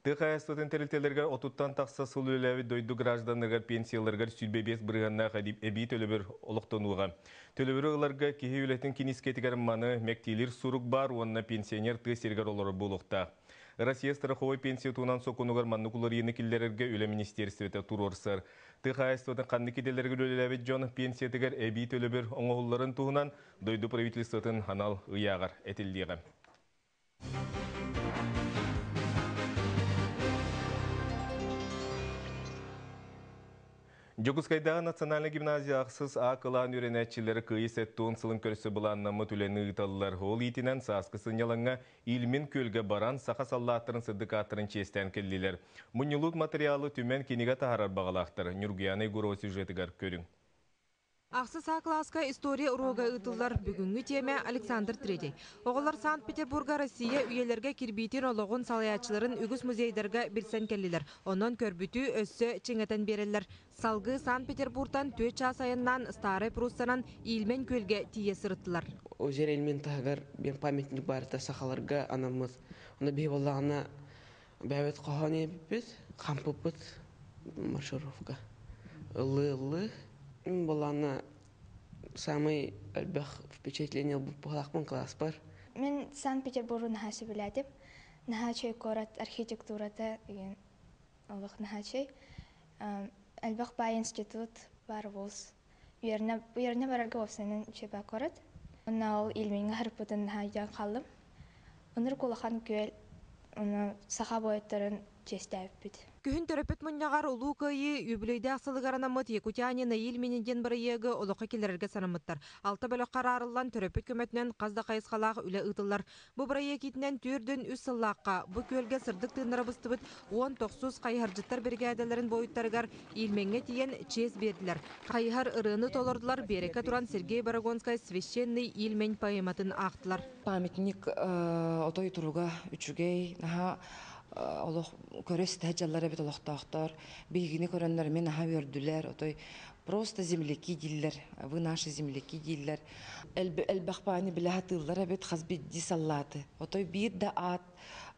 Тыхаястатын терилтелергер отуттан тақса сылуылави дойду гражданларгар пенсияларгар сүлбебес бірғанна қадип әбей төлөбір олықтонуға. Төлөбірі ұларға кеге үлетін кинискетігер маны мәктейлер сұрук бар, онына пенсионер тысергер олары болуқта. Россия страховой пенсия туынан сокунугар маннукулар енекілдерге үлі министерстветі турорсыр. Тыхаястатын қанды кеделерге үлеләвет жон пенсиятігер әбей төлөбір оңығыларын туынан дойду правительствотын анал ұяғар әтілдеға. Жокускайдағы национальный гимназия ақсыз ақылан үйренәтчілері күйіс әттуын сылын көрісі бұланнамы түлені ұйталылар. Ол етінен саскысын ялаңа илмен көлге баран сақа саллаттырын сыддықаттырын честен келділер. Мұнылық материалы түмен кенеге тағарар бағалақтыр. Нүргияны ғуро сюжетігер көрің. Ақсыз класска история урога ытылар бүгінгі теме Александр III. Оғылар Санкт-Петербурга Россия үйелерге кирбейтін олығын салаячыларын үгіс музейдерге білсен келілер. Онын көрбүті өссі чыңетін берілер. Салғы Санкт-Петербургтан 4 час айыннан Старый Прусстанан илмен көлге тие сырыттылар. О жер илмен тағар бен памятник барыта сақаларға анамыз. Оны бейболағына бәует қоған ебіз, қампыпыт маршировка. Лы-лы. Болана самый впечатление был класс бар. Мен Санкт-Петербург нахачы біләдіп, нахачы корат архитектурата еген олық нахачы. Әлбәқ бай институт бар болс. Үйеріне барарға опсайнын чеба корат. Онна ол илмеңі ғарпыдың нахайдан қалым. Оныр қолақан көл, оны сақа бойыттарын честәйіп біт. Күхін төрөпет мұннағар ұлу көйі үбілейді ақсылығар анамыт Якутяне наил мененден бір егі олыққа келерге санамыттар. Алты бөлі қарарылан төрөпет көметінен қазда қайысқалақ үлі ұтылар. Бұ бір екетінен түрдің үс сыллаққа, бұ көлге сырдық тыңнары бұстыбыт 10-9 қайхаржыттар біргәділерін бойыттарғар илменге тиен чез берділер. Қайхар ырыны толырдылар береке тұран Сергей Барагонскай священный илмен поэматын ақтылар. Памятник отой тұруға үчігей, олық көрес тәжалары бет олықтақтар, бейгіні көрінлер мен аға өрділер, отой просто земляки дейлер, вы наши земляки дейлер. Әлбәқпаны білі атылар әбет қазбедді саллаты. Отой бір да ат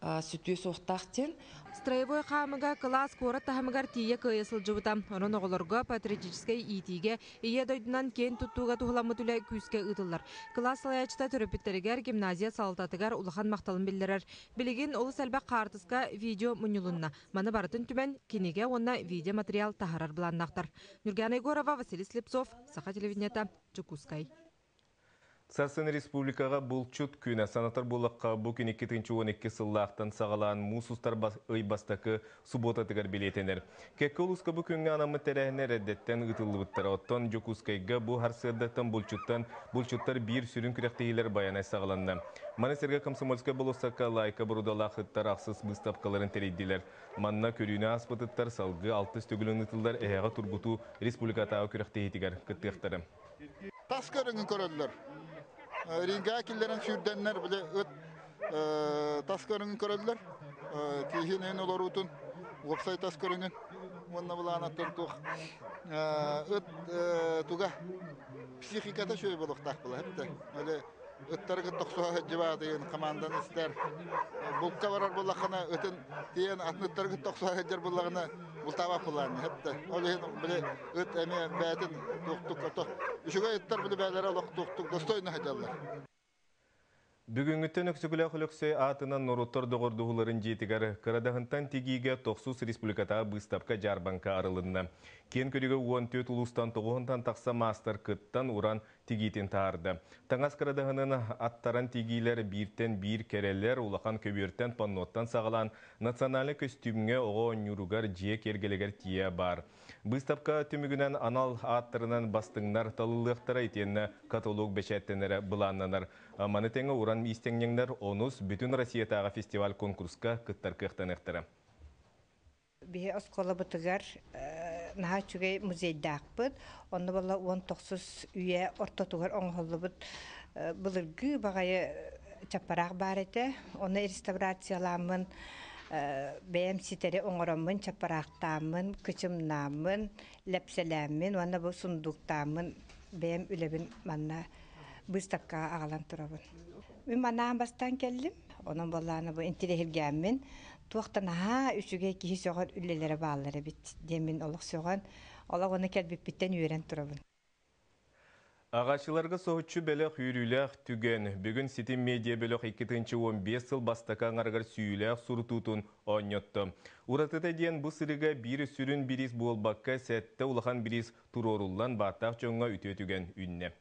сүтуе соқтақтен. Строевой қамыға класс қорат тахамығар тие көйесіл жывытам. Онын оғыларға патриотическай итиге ие дойдынан кен тұттуға тұғыламы түлі күске ұтылар. Класс салаячта түріпіттерігер гимназия салтатығар ұлыған мақталын білдірер. Білеген олыс әлбәқ қартысқа видео мұнылынна. Маны барытын түмен кенеге онна видео материал тахарар бұланнақтар. Нүргияна Егорова, Василий Слепцов, Саха телевидениета, Чукускай. Сарсын республикаға бұлчут күні санатар болаққа бүкін 2-12 сыллақтан сағалан мұсустар ұйбастақы субота тігір білетенер. Кәкі олысқа бүкінгі анамы тәрәхінер әдеттен ұтылы бұттар. Оттан Жокускайға бұл харсырдақтан бұлчуттар бір сүрін күректейілер баянай сағаланды. Манесерге Комсомольска болысаққа лайка бұрудала қыттар ақсыз бұстапқаларын тәрейділер. Манна көріне аспытыттар салғы 6 стөгілін ұтылдар әйіға тұрбұту республикатағы күректейдігер күттіқтары. Тас көріңін көрілдер. Ринга киллерен сүрденнер біле өт тас көріңін көрілдер. Кейхен әйін олар ұтын ғопсай тас көріңін. Онна бұла анаттан тұқ. Өт тұға психиката шөй болуқтақ бұла. Өттәргі тоқсуға жыба дейін командан істер. Бұлқа барар болақына өтін дейін атныттәргі тоқсуға жыр болағына бұлтаба бұланы. Олығын біле өт әме бәтін тоқтық. Үшіға өттер біле бәлері олық тоқтық достойны қайдалар. Бүгінгіттен өксігілі құлықсай атынан нұруттар доғырдығыларын жетігер қырадағынтан тегеге 90 республикатаға бұстапқа жарбанка арылынна. Кен көрігі 14 ұлыстан 9-тан тақса мастер күттан уран тегейтен тағарды. Таңас қырадағының аттаран тегейлер біртен бір кәрелер улақан көбіртен панноттан сағалан националы көстүмге оғы нүругар жек ергелегер тие бар. Бұстапқа түмігінен анал аттарынан бастыңнар талылықтара етені каталог бәшәттенері бұланнанар. Манытеңі уран истеңнеңдер онус бүтін Россиятаға фестиваль конкурска кыттар кықтан әқтірі. Бе оскола бұтығар наға чүгей музейді ақпыд. Оны бала 19 үйе ортотығар оңғылы бұд бұлырғы бағайы чаппарақ бар еті. Оны реставрацияламын, бәйім сетері оңырамын, чаппарақтамын, күчімнамын, ләпселәмін, оны бұл сұндуқтамын, бәйім үлебін манна Бұстапқа ағалан тұрабын. Мен манаған бастан келдім. Onun ballarına bu intilehilgəmin. Tuaqtan ha üçüge kişi soğan üllelere bağları bit. Demin olaq soğan. Olaq onu kelbip bitten üyeren turabın. Ağaçlarga soğutçu bələk yürüylək түген. Бүгін Ситим медиа бөлік 2-15 сыл бастакан арғар сүйілік сұртутун оңнетті. Уратыда ден бұл сырыға бір сүрін біріз болбаққа сәтті улахан біріз туроруллан баттақ жоңға үте түген үнне.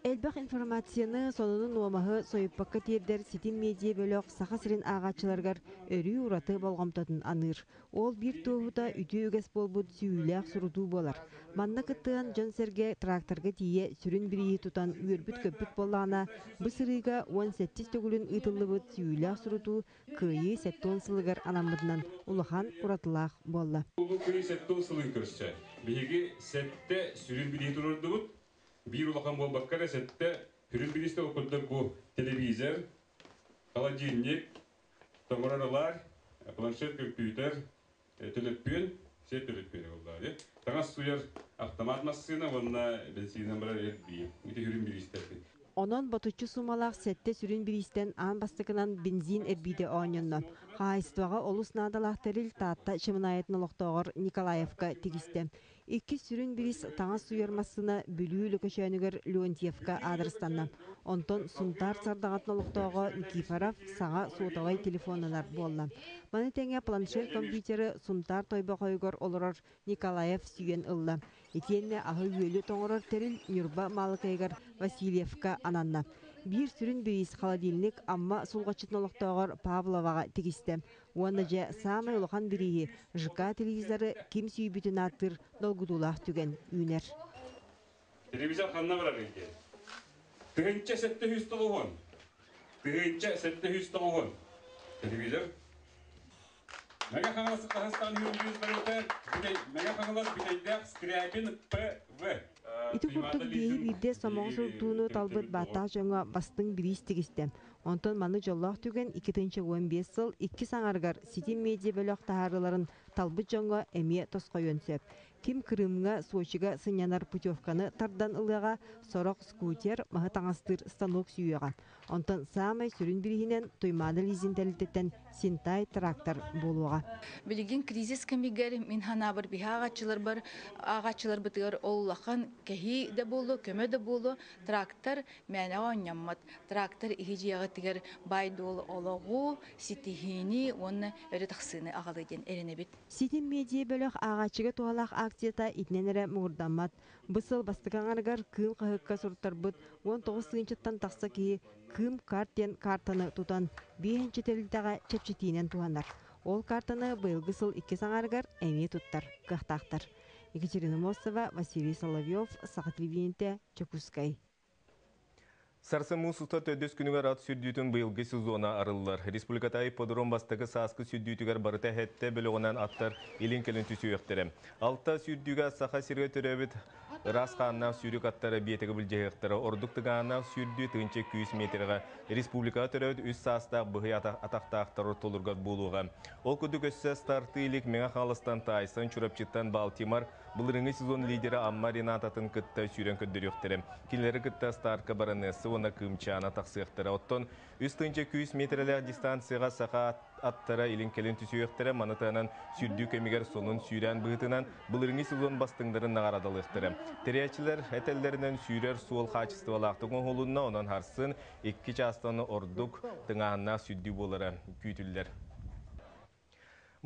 Элбақ информацияны сонунун уамахы сойыппакка тиердер Ситим медиа бөлөк саха сирин агачыларгар өрү ураты болгомтотун аныр. Ол бир туһута үтү үгес болбут сүйүлээх сурутуу болар. Манна кыттыан жон серге тракторга тие сүрүн бирии тутан үөрбүт көппүт боллаана бу сырыга 17 төгүлүн ыйтыллыбыт сүйүлээх сурутуу кыйы сеттон сылыгар анаммытынан улахан уратылаах болла. Бу кыйы сеттон сылын көрсө. Биги сетте сүрүн бирии турурдубут. Bir улахан болбаккара сетте хүрүн билисте окуддар бу телевизор, холодильник, томоралар, планшет, компьютер, телефон, все телефоны болдары. Таңас суяр автомат машина, онна бензинен бара эрби. Ите хүрүн билисте. Онон ботучу сумалақ сетте сүрін бірістен аң бастықынан бензин эрбиде оңынна. Хайыстуаға олус надалақтарыл таатта шымынайытын олықтағыр Николаевка тегісті. Икки сүрін біріс таңас суярмасына бүлүү көшөнігер Леонтьевка адрыстанна. Онтон сунтар сардағатын олықтағы Никифоров саға суотағай телефонылар болла. Маны тәңе планшет компьютері сунтар тойба қойгор олырар Николаев сүйен ылла. Етенне ағы үйелі тоңырар теріл Нюрба Малыкайгар Васильевка ананна. Bir сүрін біріс холодильник амма сулғачытын олықтағыр Павловаға тегісті. Уанна жа самай олған бірігі ЖК телевизоры кем сүйбітін аттыр долгудулақ түген үйнер. Телевизор қанна барар еке. Тығынча 700 тоғын. Тығынча 700 тоғын. Телевизор. Мәге қаңыласы Қазақстан үйіргіз бір өтер. Мәге қаңыласы бітейдәк Скрябин ПВ. Ити курдук бейі бирде самоғы сұртуыны талбыт баттақ жоңа бастың біріс тегісті. Онтон маны жоллақ түген 2015 сыл 2 саңарғар Ситим медиа бөліқ тағарыларын талбыт жоңа әме тосқойын сөп. Ким Крымға Сочиға сынянар путевканы тардан ылыға сорок скутер мағы таңастыр станок сүйеға. Онтон самай сүрін бірігінен тойманы лизинтелітеттен Синтай трактор болуға. Білген кризис кемигер мен хана бір биха ағачылар бітігер оллақан кәхи де болу, көмі де болу, трактор мәне оңнаммат. Трактор ихижияғы тігер байдол олығу, ситихини, оны өрі тақсыны ағалыден әріне бит. Ситим медиа бөліқ ағачыға туалақ акцията итненері мұғырдамат. Бұсыл бастықаңарғар кым қағыққа сұрттар бұд 19 сыңчыттан тақса кейі кым картен картаны тұтан 5-ші тәрілтаға чәпчетейінен туғандар. Ол картаны бұйылғы сыл 2 саңарғар әме тұттар, қықтақтар. Екатерина Мосова, Василий Соловьев, Сағат Левиенте, Чекускай. Сарсыму сұста төдіс күнігер ат сүрдүйтін бұйылғы сезона арылылар. Республикатай подром бастығы сасқы сүрдүйтігер барыта хәтті біліғынан аттар елін келін түсі өқтірі. Алта сүрдүгі сақа сірге түрәбіт рас қаннақ сүрік аттары бетігі білжеғіқтірі. Ордықтығаннақ сүрдү тығынче 200 метрға. Республика түрәбіт үз састақ бұғы атақтақтары толырғат болуға. Ол күдік өсі старты елік меңа қалыстан тайсан чүрапчыттан Балтимар бұлырыңы сезон лидері Амма Ренататын күтті сүйрен көддір өқтірі. Келері күтті старқа баранысы оны кымчана тақсықтыры. Оттон үстінче 200 метрлер дистанцияға сақа аттара илин келін түсүйектірі манытанан сүрдү кемигер сонун сүйрен бұғытынан бұлырыңы сезон бастыңдарын нағарадалықтыры. Терячілер әтеллерінен сүйрер суол қачыстывалақтығын қолуына онан харсын 2 частаны ордук тыңағына сүрдү болары күйтілдер.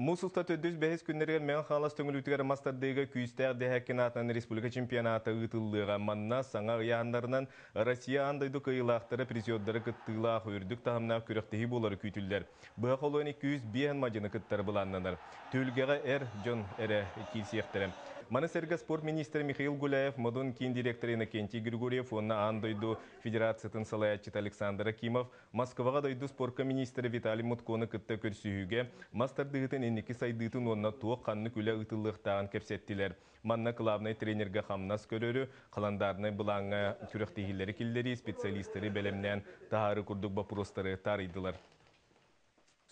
Мусулта төдүс бәхес күннерген мен халас төңілутігер мастардыға күйістер дәхәккен атынан республика чемпионаты ұтылыға манна саңа ұяғандарынан Россия андайды кыйлақтары призиоддары кыттылақ үрдік тағымнақ күректегі болары күйтілдер. Бұға қолуын 205 мажыны кыттары бұланнанар. Төлгеға Жон әрі кейсияқтыры. Маны сәргі спорт министрі Михаил Гуляев, модун кейін директоры Иннокентий Григорьев, онна андойду Федерациятын салаятчыт Александр Акимов, Москваға дойду спортка министрі Виталий Мутконы кытта көрсүйіге, мастардығытын енекі сайдытын онна туық қанны күлі ұтылықтағын кепсеттілер. Манна главный тренерге қамнас көрөрі, қаландарны бұлаңа күректегілері келдері, специалистері бәлемнен тағары күрдік бапыростары тарыйдылар.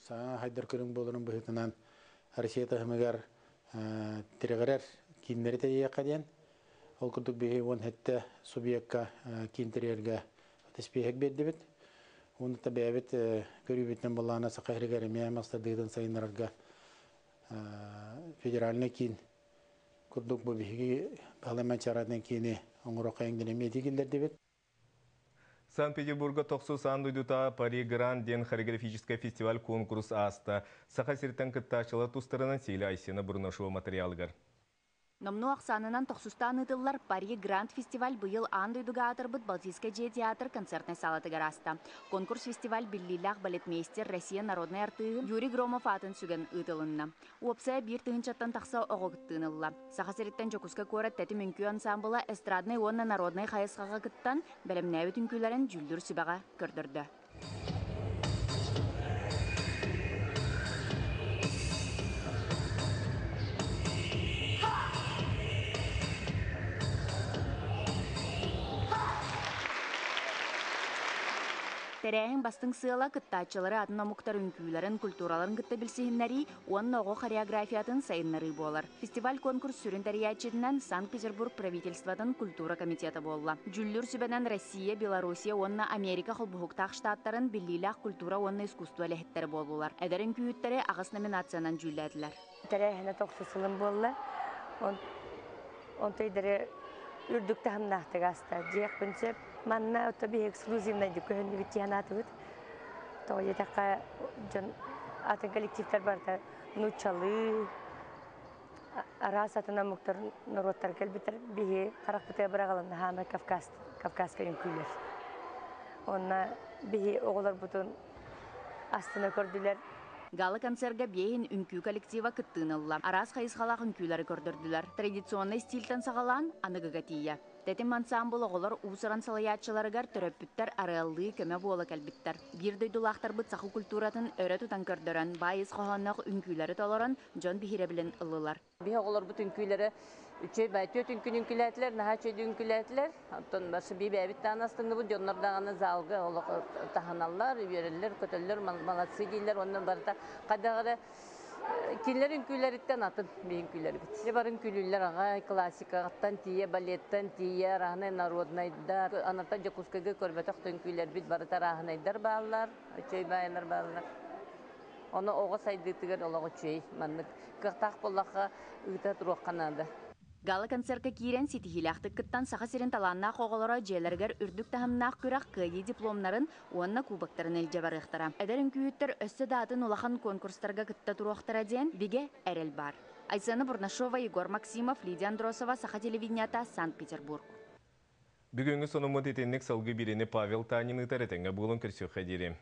Саң хайдар көрің болырын бұхытынан Россията хымығар тірегірер киімдері тәйеққа ден. Ол күрдік бейі он хетті субъектқа киімдерерге теспейхек берді бет. Оны да бәбет көрүбүттен боллана сакайрыгар мямаста дыдын сайынарга федеральный кин курдук бу биги парламентариятын кини оңорокайын денеме дигилдер дебет. Санкт-Петербурга токсус андуйдута Пари Гранд ден хореографический фестиваль конкурс аста. Сахасиртен кыттачылы тустарынан сейлі айсена бұрнашуы материалгар. Номну ақсанынан тоқсустан ұтылар Пари Гранд фестиваль бұйыл андуйдуга атырбыт Балтийская же театр концертный салатыгар аста. Конкурс фестиваль биллилах балетмейстер Россия народный артыгын Юрий Громов атын сүген ұтылынна. Уопсая бир тыгынчаттан тақса оғығыттынылла. Сахасириттен жокуска көрат тәті мүнкі ансамбыла эстрадный онна народный хайысқаға кыттан бәлемнәуі түнкілерін жүлдір сүбаға көрдірді. Терәйін бастың сыйла кыттачылары адына мұқтар үнкүйлерін, культураларын кытта білсігіннәрі, оның оғы хореографиятын сайыннары болар. Фестиваль конкурс сүрін тәриячетінен Санкт-Петербург правительстватын культура комитеті болла. Жүллүр сүбәнен Россия, Белоруссия, онна Америка холбухуктақ штаттарын біллилақ культура онна искусство әліхеттері болулар. Әдәрін күйіттері ағыс номинациянан жүлләділер. Терәйіні тоқсысылым болла. Он тейдері үрдікті хамнақтық аста. Жек бүнсеп, манна отоби эксклюзивный дикөһөн битиянат бит. То ятака жон атын коллективтер барда нучалы арасатына муктар народтар келбитер бие каракпыта барагалын хана Кавказский үнкүлөр. Онна бие оголор бутун астына көрдүлөр. Гала концертга бейін үнкүү коллектива кыттынылла. Арас хайысқалақ үнкүлері көрдірділер. Традиционный стильтен сағалан анығығатия. Тәтім ансамбыл оғылар ұсыран салаятчыларығар төрөппіттер араллы көмі болы кәлбіттер. Бір дөйдулақтар бұт сақы культуратын өрі тұтан көрдірін, байыз қоғаннақ үнкүлері толырын жон бихире білін ылылар. Бih оғылар бұт үнкүлері Üçey baytıyor ünkületiler, naha çöydü ünkületiler. Ondan başı bir bebit tanastığında bu jonlardağını zalgı, olu tahanallar, verirler, kötüller, malatsı değiller. Ondan barda kadar kinler ünküleritten atın bir ünküleri bit. Ne var ünkülüller ağa klasikattan tiye, baletten tiye, rahne narodnaydar. Anartan jakuskaga körbetak ünküler bit barda rahnaydar bağlar, üçey bayanlar bağlar. Onu oğa saydıktıgar olağı üçey. Manlık kırtak bollaqa ıta turuq kanadı. Gala konserka kiren sitihilaqtık kıttan saxasirin talanna qoğalara jelerger ürdük tahamnaq kıraq kıyı diplomların onna kubaktarın elce barıqtara. Ederin küyüttер össü dağıtın ulaqan konkurslarga kıtta turuqtara den bige erel bar. Aysanı Бурнашова, Егор Максимов, Лидия Андросова, Саха телевиденията, Санкт-Петербург. Бүгінгі сонымы тетеннік салғы бірені Павел Танин ұтаретіңі болын көрсек қадері.